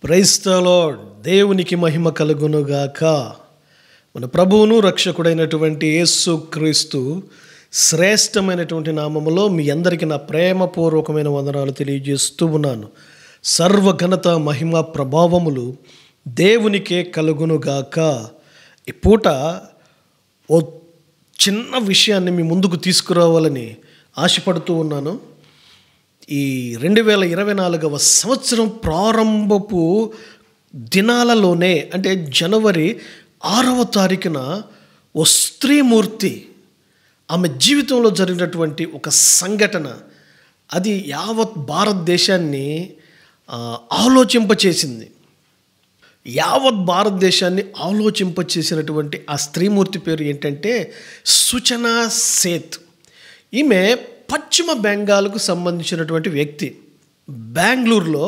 Praise the lord. దేవునికి మహిమ కలుగునుగాక. మన ప్రభువును రక్షకుడైనటువంటి యేసుక్రీస్తు శ్రేష్టమైనటువంటి నామములో మీ అందరికీ నా ప్రేమపూర్వకమైన వందనాలు తెలియజేస్తూ ఉన్నాను. సర్వ ఘనత మహిమ ప్రభావములు దేవునికే కలుగునుగాక. ఈ పూట ఓ చిన్న విషయాన్ని మీ ముందుకు తీసుకురావాలని ఆశపడుతూ ఉన్నాను. ఈ 2024వ సంవత్సరం ప్రారంభపు దినాలలోనే, అంటే జనవరి 6వ తారీఖున ఓ స్త్రీమూర్తి, ఆమె జీవితంలో జరిగినటువంటి ఒక సంఘటన, అది యావత్ భారతదేశాన్ని ఆలోచింపచేసింది. యావత్ భారతదేశాన్ని ఆలోచింపచేసినటువంటి ఆ స్త్రీమూర్తి పేరు ఏంటంటే సుచనా సేత్. ఈమె పశ్చిమ బెంగాల్కు సంబంధించినటువంటి వ్యక్తి. బెంగళూరులో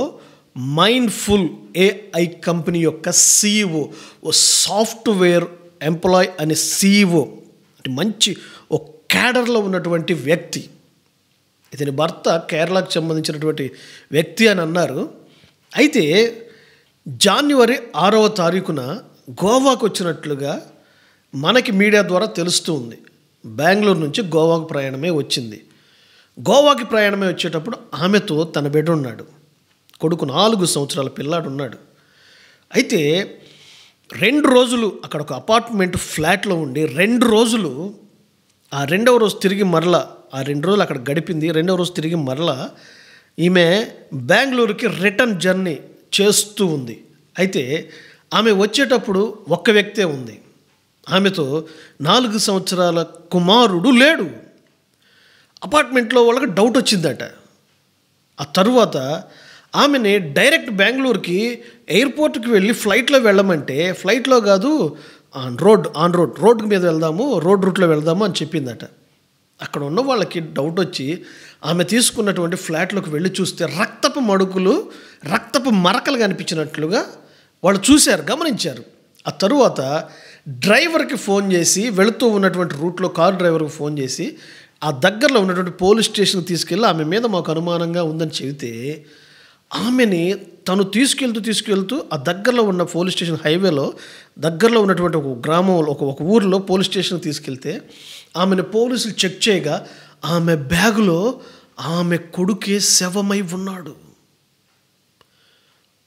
మైండ్ఫుల్ AI కంపెనీ యొక్క CEO, ఓ సాఫ్ట్వేర్ ఎంప్లాయ్ అనే CEO, మంచి ఓ క్యాడర్లో ఉన్నటువంటి వ్యక్తి. ఇతని భర్త కేరళకు సంబంధించినటువంటి వ్యక్తి అని అన్నారు. అయితే జనవరి 6వ తారీఖున గోవాకు వచ్చినట్లుగా మనకి మీడియా ద్వారా తెలుస్తూ ఉంది. బెంగళూరు నుంచి గోవాకు ప్రయాణమే వచ్చింది. గోవాకి ప్రయాణమే వచ్చేటప్పుడు ఆమెతో తన బిడ్డ ఉన్నాడు, కొడుకు 4 సంవత్సరాల పిల్లాడు ఉన్నాడు. అయితే 2 రోజులు అక్కడ ఒక అపార్ట్మెంట్ ఫ్లాట్లో ఉండి 2 రోజులు, ఆ 2వ రోజు తిరిగి మరలా, ఆ 2 రోజులు అక్కడ గడిపింది. 2వ రోజు తిరిగి మరలా ఈమె బెంగళూరుకి రిటర్న్ జర్నీ చేస్తూ ఉంది. అయితే ఆమె వచ్చేటప్పుడు ఒక్క వ్యక్తే ఉంది. ఆమెతో 4 సంవత్సరాల కుమారుడు లేడు. అపార్ట్మెంట్లో వాళ్ళకి డౌట్ వచ్చిందట. ఆ తరువాత ఆమెని డైరెక్ట్ బెంగళూరుకి ఎయిర్పోర్ట్కి వెళ్ళి ఫ్లైట్లో వెళ్ళమంటే, ఫ్లైట్లో కాదు, రోడ్ మీద వెళ్దాము, రోడ్ రూట్లో వెళ్దాము అని చెప్పిందట. అక్కడ ఉన్న వాళ్ళకి డౌట్ వచ్చి ఆమె తీసుకున్నటువంటి ఫ్లాట్లోకి వెళ్ళి చూస్తే రక్తపు మడుగులు, రక్తపు మరకలు కనిపించినట్లుగా వాళ్ళు చూశారు, గమనించారు. ఆ తరువాత డ్రైవర్కి ఫోన్ చేసి, వెళుతూ ఉన్నటువంటి రూట్లో కారు డ్రైవర్కి ఫోన్ చేసి ఆ దగ్గరలో ఉన్నటువంటి పోలీస్ స్టేషన్కి తీసుకెళ్ళి ఆమె మీద మాకు అనుమానంగా ఉందని చెబితే, ఆమెని తను తీసుకెళ్తూ ఆ దగ్గరలో ఉన్న పోలీస్ స్టేషన్ హైవేలో దగ్గరలో ఉన్నటువంటి ఒక గ్రామంలో, ఒక ఊరిలో పోలీస్ స్టేషన్కి తీసుకెళ్తే ఆమెను పోలీసులు చెక్ చేయగా ఆమె బ్యాగులో ఆమె కొడుకే శవమై ఉన్నాడు.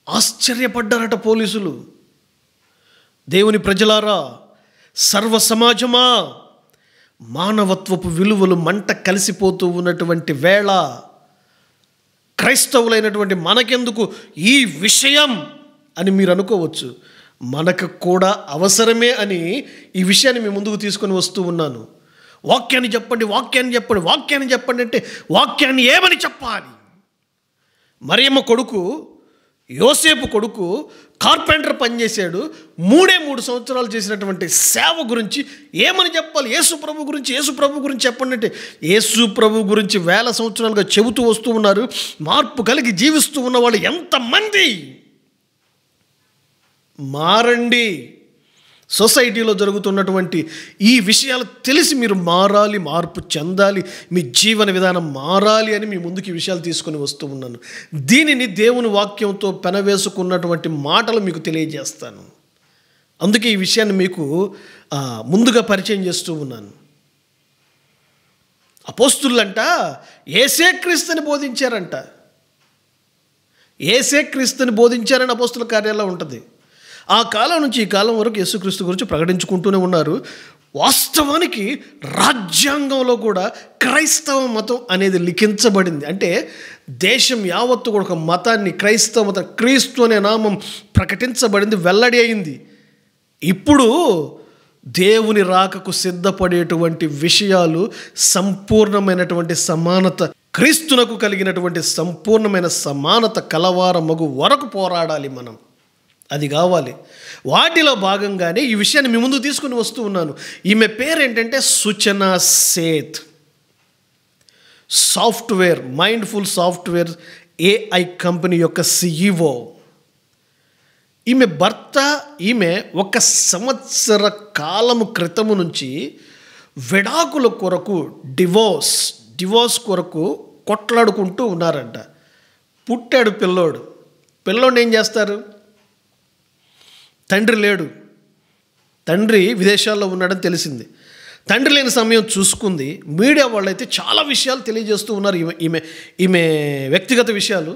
ఆశ్చర్యపడ్డారట పోలీసులు. దేవుని ప్రజలారా, సర్వ సమాజమా, మానవత్వపు విలువలు మంట కలిసిపోతూ ఉన్నటువంటి వేళ క్రైస్తవులైనటువంటి మనకెందుకు ఈ విషయం అని మీరు అనుకోవచ్చు. మనకు కూడా అవసరమే అని ఈ విషయాన్ని మీ ముందుకు తీసుకొని వస్తూ ఉన్నాను. వాక్యాన్ని చెప్పండి అంటే వాక్యాన్ని ఏమని చెప్పాలి? మరియమ్మ కొడుకు యోసేపు కొడుకు కార్పెంటర్ పనిచేశాడు. 3 సంవత్సరాలు చేసినటువంటి సేవ గురించి ఏమని చెప్పాలి? యేసు ప్రభు గురించి చెప్పండి అంటే యేసు ప్రభు గురించి 1000 సంవత్సరాలుగా చెబుతూ వస్తూ ఉన్నారు. మార్పు కలిగి జీవిస్తూ ఉన్న వాళ్ళు ఎంతమంది? మారండి. సొసైటీలో జరుగుతున్నటువంటి ఈ విషయాలు తెలిసి మీరు మారాలి, మార్పు చెందాలి, మీ జీవన విధానం మారాలి అని మీ ముందుకు ఈ విషయాలు తీసుకొని వస్తూ ఉన్నాను. దీనిని దేవుని వాక్యంతో పెనవేసుకున్నటువంటి మాటలు మీకు తెలియజేస్తాను. అందుకే ఈ విషయాన్ని మీకు ముందుగా పరిచయం చేస్తూ ఉన్నాను. అపోస్తులంట యేసే క్రీస్తుని బోధించారని అపోస్తుల కార్యాల్లో ఉంటుంది. ఆ కాలం నుంచి ఈ కాలం వరకు యేసుక్రీస్తు గురించి ప్రకటించుకుంటూనే ఉన్నారు. వాస్తవానికి రాజ్యాంగంలో కూడా క్రైస్తవ మతం అనేది లిఖించబడింది. అంటే దేశం యావత్తు కూడా ఒక మతాన్ని, క్రైస్తవ మతం, క్రీస్తు అనే నామం ప్రకటించబడింది, వెల్లడి అయింది. ఇప్పుడు దేవుని రాకకు సిద్ధపడేటువంటి విషయాలు, సంపూర్ణమైనటువంటి సమానత, క్రీస్తునకు కలిగినటువంటి సంపూర్ణమైన సమానత కలవారమగు వరకు పోరాడాలి మనం. అది కావాలి. వాటిలో భాగంగానే ఈ విషయాన్ని మీ ముందు తీసుకుని వస్తూ ఉన్నాను. ఈమె పేరేంటంటే Suchana Seth. Mindful software AI company యొక్క CEO. ఈమె భర్త, ఈమె 1 సంవత్సర కాలము క్రితము నుంచి విడాకుల కొరకు, డివోర్స్ కొరకు కొట్లాడుకుంటూ ఉన్నారంట. పుట్టాడు పిల్లోడు. పిల్లోడిని ఏం చేస్తారు? తండ్రి లేడు, తండ్రి విదేశాల్లో ఉన్నాడని తెలిసింది. తండ్రి లేని సమయం చూసుకుంది. మీడియా వాళ్ళైతే చాలా విషయాలు తెలియజేస్తూ ఉన్నారు, ఈమె వ్యక్తిగత విషయాలు.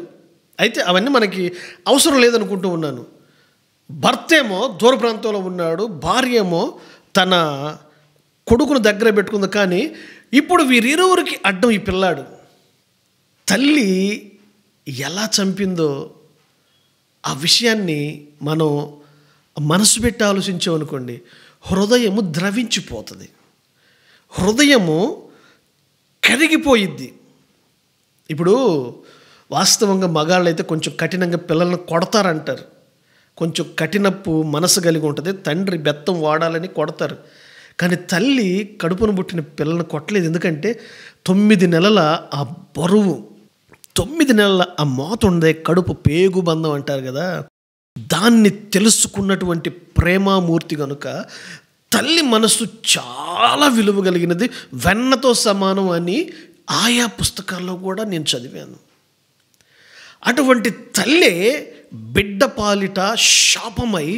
అయితే అవన్నీ మనకి అవసరం లేదనుకుంటూ ఉన్నాను. భర్త ఏమో దూర ప్రాంతంలో ఉన్నాడు, భార్య ఏమో తన కొడుకును దగ్గర పెట్టుకుంది. కానీ ఇప్పుడు వీరిరువురికి అడ్డం ఈ పిల్లాడు. తల్లి ఎలా చంపిందో ఆ విషయాన్ని మనం మనసు పెట్టి ఆలోచించామనుకోండి, హృదయము ద్రవించిపోతుంది, హృదయము కరిగిపోయిద్ది. ఇప్పుడు వాస్తవంగా మగాళ్ళు అయితే కొంచెం కఠినంగా పిల్లల్ని కొడతారంటారు. కొంచెం కఠినపు మనసు కలిగి ఉంటుంది. తండ్రి బెత్తం వాడాలని కొడతారు. కానీ తల్లి కడుపును పుట్టిన పిల్లల్ని కొట్టలేదు. ఎందుకంటే 9 నెలల ఆ బరువు, 9 నెలల ఆ మోత ఉండే కడుపు పేగు బంధం అంటారు కదా, దాన్ని తెలుసుకున్నటువంటి ప్రేమామూర్తి కనుక తల్లి మనసు చాలా విలువ కలిగినది, వెన్నతో సమానం అని ఆయా పుస్తకాల్లో కూడా నేను చదివాను. అటువంటి తల్లే బిడ్డ పాలిట శాపమై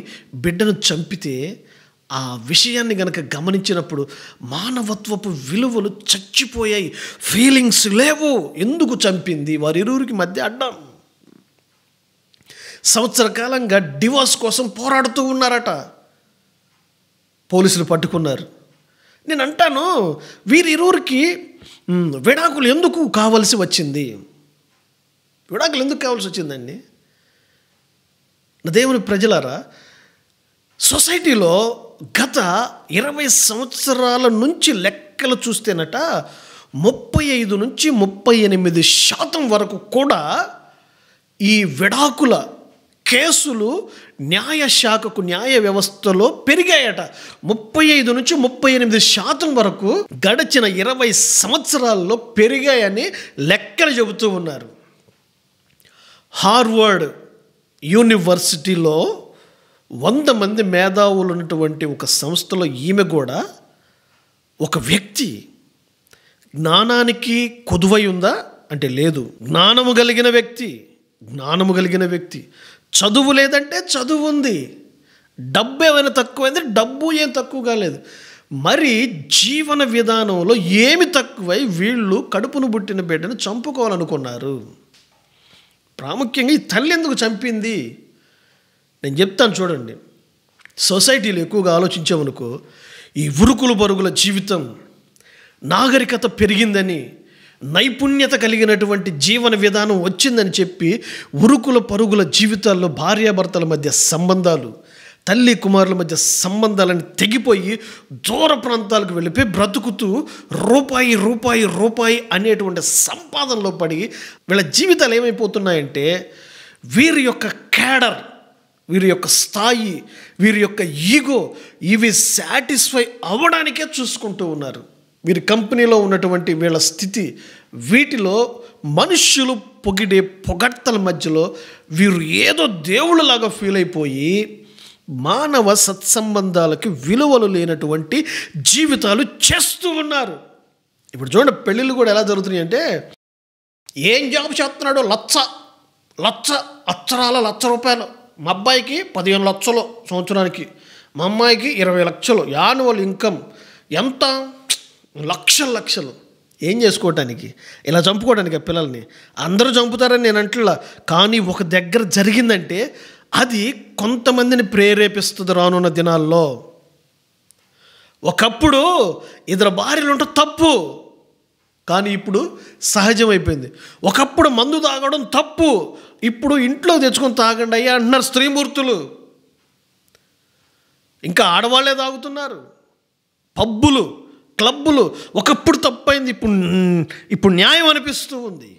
బిడ్డను చంపితే ఆ విషయాన్ని గనక గమనించినప్పుడు మానవత్వపు విలువలు చచ్చిపోయాయి, ఫీలింగ్స్ లేవు. ఎందుకు చంపింది? వారిరువురికి మధ్య అడ్డం. సంవత్సర కాలంగా డివోర్స్ కోసం పోరాడుతూ ఉన్నారట. పోలీసులు పట్టుకున్నారు. నేను అంటాను, వీరిరువురికి విడాకులు ఎందుకు కావాల్సి వచ్చింది? విడాకులు ఎందుకు కావాల్సి వచ్చిందండి? దేవుని ప్రజలారా, సొసైటీలో గత 20 సంవత్సరాల నుంచి లెక్కలు చూస్తేనట 35 నుంచి 38% వరకు కూడా ఈ విడాకుల కేసులు న్యాయశాఖకు, న్యాయ వ్యవస్థలో పెరిగాయట. 35 నుంచి 38% వరకు గడిచిన 20 సంవత్సరాల్లో పెరిగాయని లెక్కలు చెబుతూ ఉన్నారు. హార్వర్డ్ యూనివర్సిటీలో 100 మంది మేధావులు ఉన్నటువంటి ఒక సంస్థలో ఈమె కూడా ఒక వ్యక్తి. జ్ఞానానికి కొదువై ఉందా అంటే లేదు. జ్ఞానము కలిగిన వ్యక్తి. చదువు లేదంటే చదువు ఉంది. డబ్బు ఏమైనా తక్కువైంది? డబ్బు ఏం తక్కువ కాలేదు. మరి జీవన విధానంలో ఏమి తక్కువై వీళ్ళు కడుపును పుట్టిన బిడ్డను చంపుకోవాలనుకున్నారు? ప్రాముఖ్యంగా ఈ తల్లి ఎందుకు చంపింది? నేను చెప్తాను చూడండి. సొసైటీలో ఎక్కువగా ఆలోచించామనుకో, ఈ ఉరుకులు పరుగుల జీవితం, నాగరికత పెరిగిందని, నైపుణ్యత కలిగినటువంటి జీవన విధానం వచ్చిందని చెప్పి ఉరుకుల పరుగుల జీవితాల్లో భార్యాభర్తల మధ్య సంబంధాలు, తల్లి కుమారుల మధ్య సంబంధాలను తెగిపోయి దూర ప్రాంతాలకు వెళ్ళిపోయి బ్రతుకుతూ రూపాయి అనేటువంటి సంపాదనలో పడి వీళ్ళ జీవితాలు ఏమైపోతున్నాయంటే, వీరి యొక్క క్యాడర్, వీరి యొక్క స్థాయి, వీరి యొక్క ఈగో, ఇవి సాటిస్ఫై అవ్వడానికే చూసుకుంటూ ఉన్నారు. వీరి కంపెనీలో ఉన్నటువంటి వీళ్ళ స్థితి, వీటిలో మనుష్యులు పొగిడే పొగడ్తల మధ్యలో వీరు ఏదో దేవుళ్ళలాగా ఫీల్ అయిపోయి మానవ సత్సంబంధాలకి విలువలు లేనటువంటి జీవితాలు చేస్తూ ఉన్నారు. ఇప్పుడు చూడండి, పెళ్ళిళ్ళు కూడా ఎలా జరుగుతున్నాయి అంటే, ఏం జాబ్ చేస్తున్నాడో లక్ష రూపాయలు. మా అబ్బాయికి 15 లక్షలు సంవత్సరానికి, మా అమ్మాయికి 20 లక్షలు యాన్యువల్ ఇన్కమ్. ఎంత? లక్షలు. ఏం చేసుకోవటానికి? ఇలా చంపుకోవడానికి పిల్లల్ని. అందరూ చంపుతారని నేను అంటలా, కానీ ఒక దగ్గర జరిగిందంటే అది కొంతమందిని ప్రేరేపిస్తుంది రానున్న దినాల్లో. ఒకప్పుడు ఇద్దరు భార్యలు ఉంటే తప్పు, కానీ ఇప్పుడు సహజమైపోయింది. ఒకప్పుడు మందు తాగడం తప్పు, ఇప్పుడు ఇంట్లో తెచ్చుకొని తాగండి అయ్యా అంటున్నారు స్త్రీమూర్తులు. ఇంకా ఆడవాళ్లే తాగుతున్నారు. పబ్బులు, క్లబ్బులు ఒకప్పుడు తప్పైంది, ఇప్పుడు న్యాయం అనిపిస్తూ ఉంది.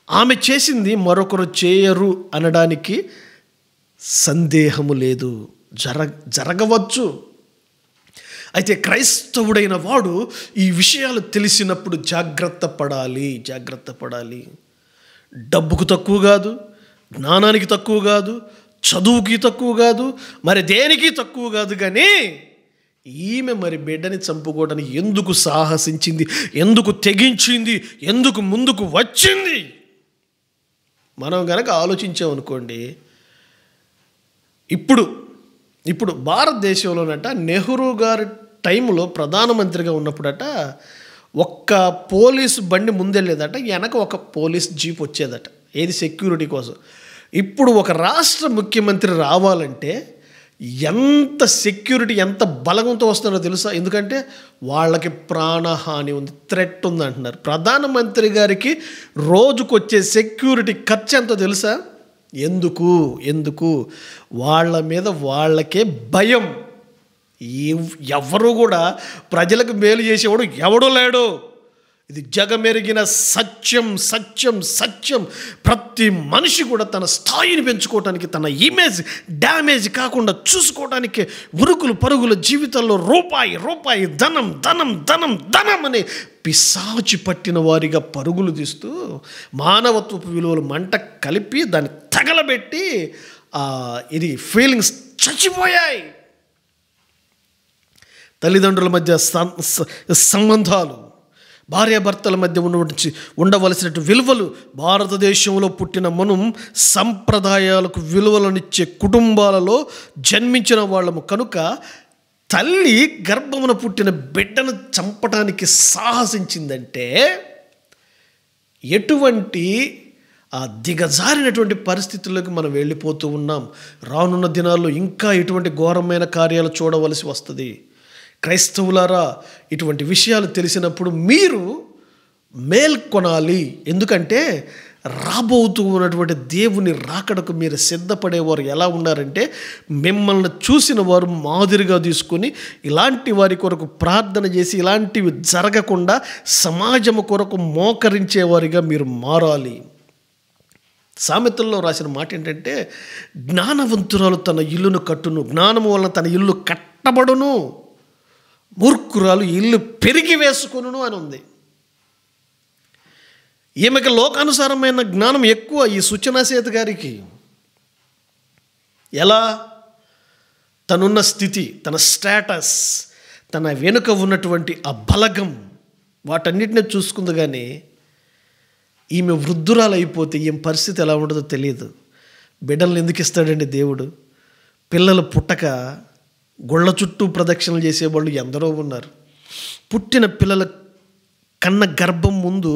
ఆమె చేసింది మరొకరు చేయరు అనడానికి సందేహము లేదు. జరగవచ్చు. అయితే క్రైస్తవుడైన వాడు ఈ విషయాలు తెలిసినప్పుడు జాగ్రత్త పడాలి. డబ్బుకు తక్కువ కాదు, జ్ఞానానికి తక్కువ కాదు, చదువుకి తక్కువ కాదు, మరి దేనికి తక్కువ కాదు. కానీ ఈమె మరి బిడ్డని చంపుకోవడానికి ఎందుకు సాహసించింది, ఎందుకు తెగించింది, ఎందుకు ముందుకు వచ్చింది? మనం కనుక ఆలోచించామనుకోండి, ఇప్పుడు ఇప్పుడు భారతదేశంలోనట నెహ్రూ గారి టైంలో ప్రధానమంత్రిగా ఉన్నప్పుడట ఒక్క పోలీసు బండి ముందెళ్ళేదట, వెనక ఒక పోలీస్ జీప్ వచ్చేదట, ఏది సెక్యూరిటీ కోసం. ఇప్పుడు ఒక రాష్ట్ర ముఖ్యమంత్రి రావాలంటే ఎంత సెక్యూరిటీ, ఎంత బలంతో వస్తున్నారో తెలుసా? ఎందుకంటే వాళ్ళకి ప్రాణహాని ఉంది, థ్రెట్ ఉంది అంటున్నారు. ప్రధానమంత్రి గారికి రోజుకొచ్చే సెక్యూరిటీ ఖర్చు ఎంతో తెలుసా? ఎందుకు వాళ్ళ మీద వాళ్ళకే భయం. ఎవరు కూడా ప్రజలకు మేలు చేసేవాడు ఎవడూ లేడు. ఇది జగమెరిగిన సత్యం. ప్రతి మనిషి కూడా తన స్థాయిని పెంచుకోవటానికి, తన ఇమేజ్ డ్యామేజ్ కాకుండా చూసుకోవటానికి ఉరుకులు పరుగుల జీవితంలో రూపాయి ధనం అనే పిశాచి పట్టిన వారిగా పరుగులు తీస్తూ మానవత్వపు విలువలు మంట కలిపి దాన్ని తగలబెట్టి ఇది ఫీలింగ్స్ చచ్చిపోయాయి. తల్లిదండ్రుల మధ్య సంబంధాలు, భార్యాభర్తల మధ్య ఉండవలసినటువంటి విలువలు, భారతదేశంలో పుట్టిన మనం సంప్రదాయాలకు విలువలనిచ్చే కుటుంబాలలో జన్మించిన వాళ్ళము కనుక తల్లి గర్భమున పుట్టిన బిడ్డను చంపడానికి సాహసించిందంటే ఎటువంటి దిగజారినటువంటి పరిస్థితుల్లోకి మనం వెళ్ళిపోతూ ఉన్నాం. రానున్న దినాల్లో ఇంకా ఎటువంటి ఘోరమైన కార్యాలు చూడవలసి వస్తుంది. క్రైస్తవులారా, ఇటువంటి విషయాలు తెలిసినప్పుడు మీరు మేల్కొనాలి. ఎందుకంటే రాబోతూ ఉన్నటువంటి దేవుని రాకడకు మీరు సిద్ధపడేవారు ఎలా ఉన్నారంటే, మిమ్మల్ని చూసిన వారు మాదిరిగా తీసుకొని ఇలాంటి వారి కొరకు ప్రార్థన చేసి ఇలాంటివి జరగకుండా సమాజం కొరకు మోకరించేవారిగా మీరు మారాలి. సామెతల్లో రాసిన మాట ఏంటంటే, జ్ఞానవంతురాలు తన ఇల్లును కట్టును, జ్ఞానము వలన తన ఇల్లు కట్టబడును, మూర్ఖురాలు ఇల్లు పెరిగి వేసుకొనును అని ఉంది. ఈమెకి లోకానుసారమైన జ్ఞానం ఎక్కువ ఈ సుచనా సేత్ గారికి. ఎలా? తనున్న స్థితి, తన స్టేటస్, తన వెనుక ఉన్నటువంటి ఆ బలగం, వాటన్నిటినీ చూసుకుంది. కానీ ఈమె వృద్ధురాలు అయిపోతే ఈమె పరిస్థితి ఎలా ఉంటుందో తెలియదు. బిడ్డలను ఎందుకు ఇస్తాడండి దేవుడు? పిల్లలు పుట్టక గుళ్ళ చుట్టూ ప్రదక్షిణలు చేసేవాళ్ళు ఎందరో ఉన్నారు. పుట్టిన పిల్లల కన్న గర్భం ముందు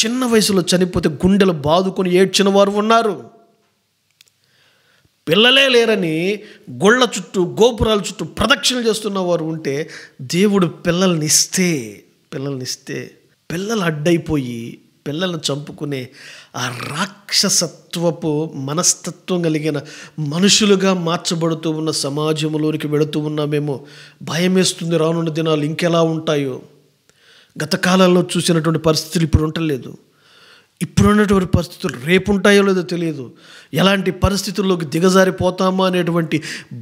చిన్న వయసులో చనిపోతే గుండెలు బాదుకొని ఏడ్చిన వారు ఉన్నారు. పిల్లలే లేరని గుళ్ళ చుట్టూ గోపురాల చుట్టూ ప్రదక్షిణలు చేస్తున్న వారు ఉంటే, దేవుడు పిల్లల్ని ఇస్తే పిల్లలు అడ్డైపోయి పిల్లలను చంపుకునే ఆ రాక్షసత్వపు మనస్తత్వం కలిగిన మనుషులుగా మార్చబడుతూ ఉన్న సమాజంలోనికి వెళుతూ ఉన్నామేమో. భయమేస్తుంది. రానున్న దినాలు ఇంకెలా ఉంటాయో. గత కాలంలో చూసినటువంటి పరిస్థితులు ఇప్పుడు ఉండలేదు. ఇప్పుడున్నటువంటి పరిస్థితులు రేపు ఉంటాయో లేదో తెలియదు. ఎలాంటి పరిస్థితుల్లోకి దిగజారిపోతామా అనేటువంటి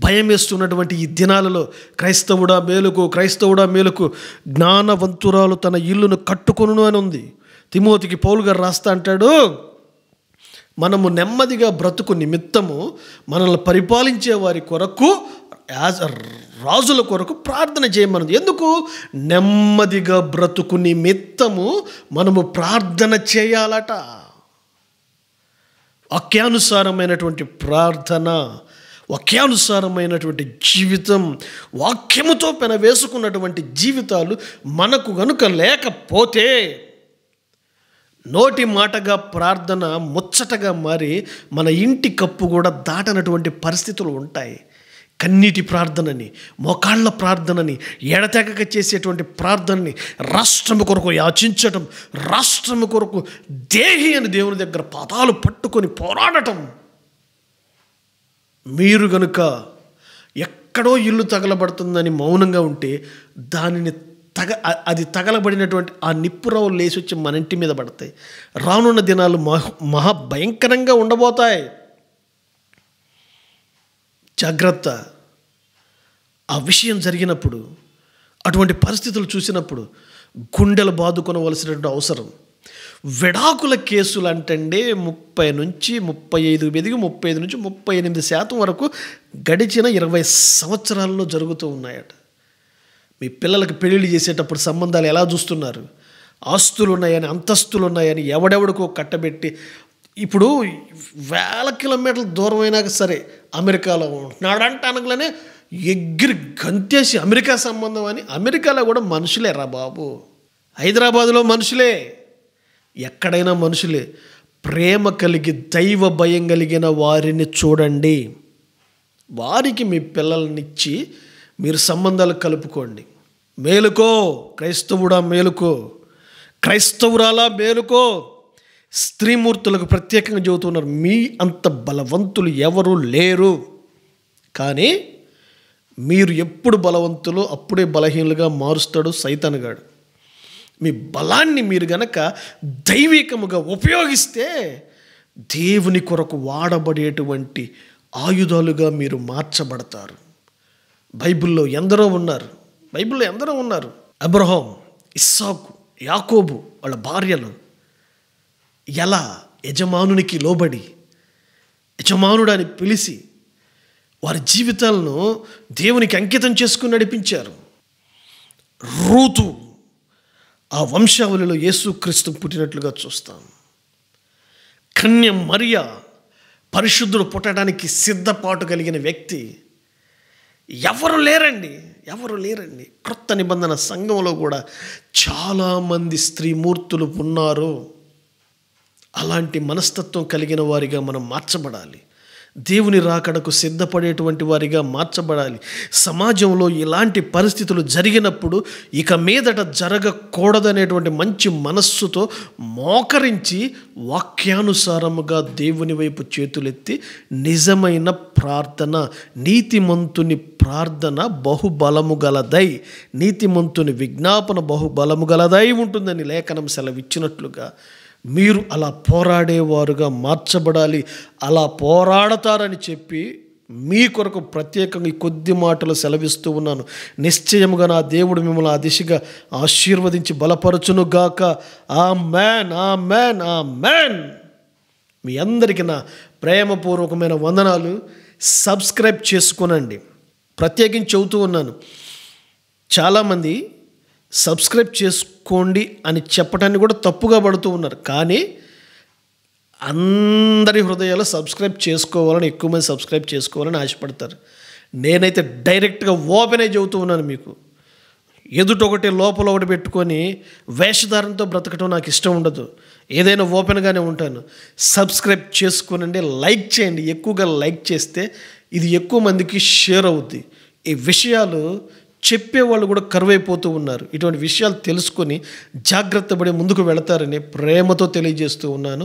భయం వేస్తున్నటువంటి ఈ దినాలలో క్రైస్తవుడా మేలుకు, జ్ఞానవంతురాలు తన ఇల్లును కట్టుకొనును అని ఉంది. తిమోతికి పౌలు గారు రాస్తా అంటాడు, మనము నెమ్మదిగా బ్రతుకు నిమిత్తము మనల్ని పరిపాలించే వారి కొరకు, రాజుల కొరకు ప్రార్థన చేయమన్నది. ఎందుకు? నెమ్మదిగా బ్రతుకు నిమిత్తము మనము ప్రార్థన చేయాలట. వాక్యానుసారమైనటువంటి ప్రార్థన, వాక్యానుసారమైనటువంటి జీవితం, వాక్యముతో పెనవేసుకున్నటువంటి జీవితాలు మనకు గనుక లేకపోతే నోటి మాటగా ప్రార్థన ముచ్చటగా మారి మన ఇంటి కప్పు కూడా దాటనటువంటి పరిస్థితులు ఉంటాయి. కన్నీటి ప్రార్థనని, మోకాళ్ళ ప్రార్థనని, ఎడతెగక చేసేటువంటి ప్రార్థనని, రాష్ట్రము కొరకు యాచించటం, రాష్ట్రము కొరకు దేహి అని దేవుని దగ్గర పాదాలు పట్టుకొని పోరాడటం. మీరు గనుక ఎక్కడో ఇల్లు తగలబడుతుందని మౌనంగా ఉంటే దానిని అది తగలబడినటువంటి ఆ నిప్పురవ్వలు లేచి వచ్చి మన ఇంటి మీద పడతాయి. రానున్న దినాలు మహాభయంకరంగా ఉండబోతాయి. జాగ్రత్త. ఆ విషయం జరిగినప్పుడు, అటువంటి పరిస్థితులు చూసినప్పుడు గుండెలు బాదుకొనవలసినటువంటి అవసరం. విడాకుల కేసులు అంటండి 30 నుంచి 35 ఎదిగి 35 నుంచి 38% వరకు గడిచిన 20 సంవత్సరాల్లో జరుగుతూ ఉన్నాయట. మీ పిల్లలకు పెళ్ళిళ్ళు చేసేటప్పుడు సంబంధాలు ఎలా చూస్తున్నారు? ఆస్తులు ఉన్నాయని, అంతస్తులు ఉన్నాయని ఎవడెవడికో కట్టబెట్టి ఇప్పుడు వేల కిలోమీటర్ల దూరం అయినా సరే అమెరికాలో ఉంటున్నాడంటే అనగానే ఎగిరి గంతేసి అమెరికా సంబంధం అని. అమెరికాలో కూడా మనుషులే రా బాబు, హైదరాబాదులో మనుషులే, ఎక్కడైనా మనుషులే. ప్రేమ కలిగి దైవ భయం కలిగిన వారిని చూడండి, వారికి మీ పిల్లలనిచ్చి మీరు సంబంధాలు కలుపుకోండి. మేలుకో క్రైస్తవుడా, మేలుకో క్రైస్తవురాలా, మేలుకో. స్త్రీమూర్తులకు ప్రత్యేకంగా చెబుతున్నారు, మీ అంత బలవంతులు ఎవరు లేరు. కానీ మీరు ఎప్పుడు బలవంతులు అప్పుడే బలహీనులుగా మారుస్తాడు సైతానుగాడు. మీ బలాన్ని మీరు గనక దైవికముగా ఉపయోగిస్తే దేవుని కొరకు వాడబడేటువంటి ఆయుధాలుగా మీరు మార్చబడతారు. బైబిల్లో ఎందరో ఉన్నారు. అబ్రహాం, ఇస్సాకు, యాకోబు వాళ్ళ భార్యలు ఎలా యజమానునికి లోబడి యజమానుడు అని పిలిచి వారి జీవితాలను దేవునికి అంకితం చేసుకుని నడిపించారు. రూతు ఆ వంశావళిలో యేసుక్రీస్తు పుట్టినట్లుగా చూస్తాం. కన్య మరియ పరిశుద్ధుడు పుట్టడానికి సిద్ధపాటు కలిగిన వ్యక్తి ఎవరు లేరండి. క్రొత్త నిబంధన సంఘంలో కూడా చాలామంది స్త్రీమూర్తులు ఉన్నారు. అలాంటి మనస్తత్వం కలిగిన వారిగా మనం మార్చబడాలి. దేవుని రాకడకు సిద్ధపడేటువంటి వారిగా మార్చబడాలి. సమాజంలో ఇలాంటి పరిస్థితులు జరిగినప్పుడు ఇక మీదట జరగకూడదనేటువంటి మంచి మనస్సుతో మోకరించి వాక్యానుసారముగా దేవుని వైపు చేతులెత్తి నిజమైన ప్రార్థన, నీతిమంతుని ప్రార్థన బహుబలము గలదై, నీతిమంతుని విజ్ఞాపన బహుబలము గలదై ఉంటుందని లేఖనం సెలవిచ్చినట్లుగా మీరు అలా పోరాడేవారుగా మార్చబడాలి. అలా పోరాడతారని చెప్పి మీ కొరకు ప్రత్యేకంగా ఈ కొద్ది మాటలు సెలవిస్తూ ఉన్నాను. నిశ్చయముగా నా దేవుడు మిమ్మల్ని ఆ దిశగా ఆశీర్వదించి బలపరచునుగాక. ఆమేన్, ఆమేన్, ఆమేన్. మీ అందరికీ నా ప్రేమపూర్వకమైన వందనాలు. సబ్స్క్రైబ్ చేసుకునండి. ప్రత్యేకించి చెబుతూ ఉన్నాను, చాలామంది సబ్స్క్రైబ్ చేసుకోండి అని చెప్పడాన్ని కూడా తప్పుగా పడుతూ ఉన్నారు. కానీ అందరి హృదయాలు సబ్స్క్రైబ్ చేసుకోవాలని, ఎక్కువ మంది సబ్స్క్రైబ్ చేసుకోవాలని ఆశపడతారు. నేనైతే డైరెక్ట్గా ఓపెన్ అయి చెబుతూ ఉన్నాను మీకు. ఎదుట ఒకటి లోపల ఒకటి పెట్టుకొని వేషధారంతో బ్రతకడం నాకు ఇష్టం ఉండదు. ఏదైనా ఓపెన్గానే ఉంటాను. సబ్స్క్రైబ్ చేసుకోనండి, లైక్ చేయండి. ఎక్కువగా లైక్ చేస్తే ఇది ఎక్కువ మందికి షేర్ అవుద్ది. ఈ విషయాలు చెప్పేవాళ్ళు కూడా కరువైపోతూ ఉన్నారు. ఇటువంటి విషయాలు తెలుసుకొని జాగ్రత్త పడి ముందుకు వెళతారని ప్రేమతో తెలియజేస్తూ ఉన్నాను.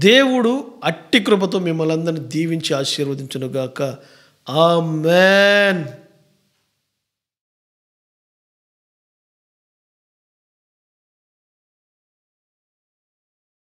దేవుడు అట్టి కృపతో మిమ్మల్ని అందరినీ దీవించి ఆశీర్వదించునుగాక. ఆమేన్.